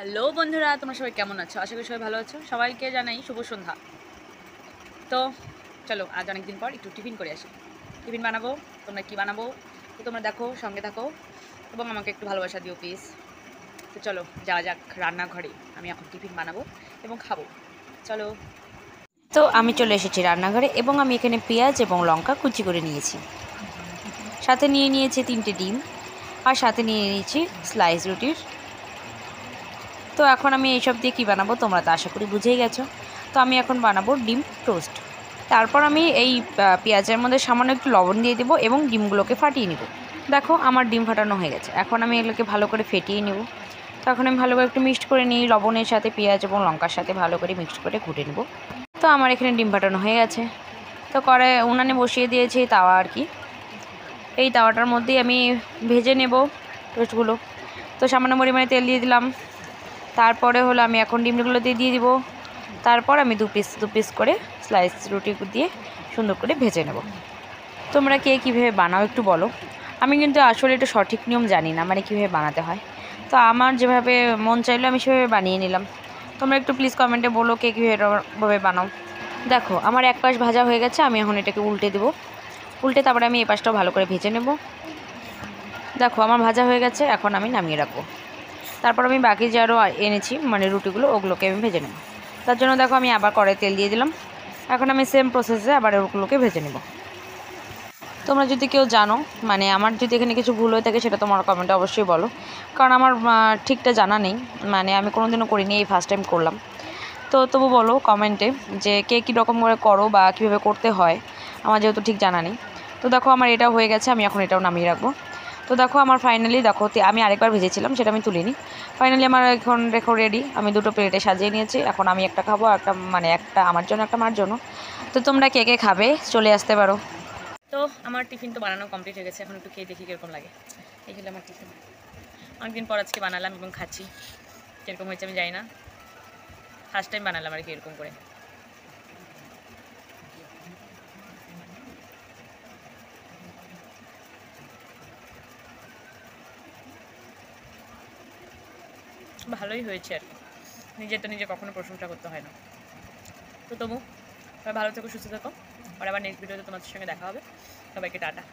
Hello বন্ধুরা, তোমরা সবাই কেমন আছো? আশা করি সবাই ভালো আছো। সবাইকে জানাই শুভ সন্ধ্যা। তো চলো, আজ অনেকদিন পর একটু টিফিন করে আসি। টিফিন বানাবো। তোমরা কি বানাবো তো তোমরা দেখো, সঙ্গে থাকো এবং আমাকে একটু ভালোবাসা দিও প্লিজ। তো চলো যাওয়া যাক রান্নাঘরে। আমি এখন টিফিন বানাবো এবং খাবো। চলো। তো আমি চলে এসেছি রান্নাঘরে এবং আমি এখানে পেঁয়াজ এবং লঙ্কা কুচি করে নিয়েছি। সাথে নিয়ে নিয়েছি 3টে ডিম আর সাথে নিয়ে নিয়েছি স্লাইস রুটির। তো এখন আমি এইসব দিয়ে কী বানাবো তোমরা তো আশা করি বুঝেই গেছো। তো আমি এখন বানাবো ডিম টোস্ট। তারপর আমি এই পেঁয়াজের মধ্যে সামান্য একটু লবণ দিয়ে দেবো এবং ডিমগুলোকে ফাটিয়ে নেব। দেখো আমার ডিম ফাটানো হয়ে গেছে। এখন আমি এগুলোকে ভালো করে ফেটিয়ে নেব। তো এখন আমি ভালো করে একটু মিক্সড করে নিই, লবণের সাথে পেঁয়াজ এবং লঙ্কার সাথে ভালো করে মিক্সড করে ঘুটে নেব। তো আমার এখানে ডিম ফাটানো হয়ে গেছে। তো উনানে বসিয়ে দিয়েছি তাওয়া আর কি। এই তাওয়াটার মধ্যেই আমি ভেজে নেব টোস্টগুলো। তো সামান্য পরিমাণে তেল দিয়ে দিলাম। তারপরে হলো আমি এখন ডিমগুলো দিয়ে দিব। তারপর আমি দু পিস করে স্লাইস রুটি দিয়ে সুন্দর করে ভেজে নেব। তোমরা কে কীভাবে বানাও একটু বলো। আমি কিন্তু আসলে এটা সঠিক নিয়ম জানি না, মানে কীভাবে বানাতে হয়। তো আমার যেভাবে মন চাইলো আমি সেভাবে বানিয়ে নিলাম। তোমরা একটু প্লিজ কমেন্টে বলো কে কীভাবে বানাও। দেখো আমার এক পাশ ভাজা হয়ে গেছে, আমি এখন এটাকে উল্টে দেবো। উল্টে তারপরে আমি এই পাশটাও ভালো করে ভেজে নেব। দেখো আমার ভাজা হয়ে গেছে, এখন আমি নামিয়ে রাখবো। তারপর আমি বাকি যে আরও এনেছি মানে রুটিগুলো, ওগুলোকে আমি ভেজে নেব। তার জন্য দেখো আমি আবার কড়াই তেল দিয়ে দিলাম। এখন আমি সেম প্রসেসে আবার ওগুলোকে ভেজে নেব। তোমরা যদি কেউ জানো, মানে আমার যদি এখানে কিছু ভুল হয়ে থাকে সেটা তোমার কমেন্টে অবশ্যই বলো, কারণ আমার ঠিকটা জানা নেই, মানে আমি কোনোদিনও করিনি, এই ফার্স্ট টাইম করলাম। তো তবু বলো কমেন্টে যে কে কী রকম করে করো বা কীভাবে করতে হয়, আমার যেহেতু ঠিক জানা নেই। তো দেখো আমার এটাও হয়ে গেছে, আমি এখন এটাও নামিয়ে রাখবো। তো দেখো আমার ফাইনালি দেখো আমি আরেকবার ভেজেছিলাম, সেটা আমি তুলিনি। ফাইনালি আমার এখন দেখো রেডি, আমি দুটো প্লেটে সাজিয়ে নিয়েছি। এখন আমি একটা খাবো, একটা মানে একটা আমার জন্য, একটা মার জন্য। তো তোমরা কে কে খাবে চলে আসতে পারো। তো আমার টিফিন তো বানানো কমপ্লিট হয়ে গেছে। এখন একটু খেয়ে দেখি কীরকম লাগে। এই হলো আমার টিফিন। অনেকদিন পর আজকে বানালাম এবং খাচ্ছি। কীরকম হয়েছে আমি জানি না, ফার্স্ট টাইম বানালাম আর কি এরকম করে। ভালোই হয়েছে আর কি। নিজে কখনো প্রশংসা করতে হয় না। তো তবু সবাই ভালো থেকো, সুস্থ থেকো। আর আবার নেক্সট ভিডিওতে তোমাদের সঙ্গে দেখা হবে। সবাইকে টাটা।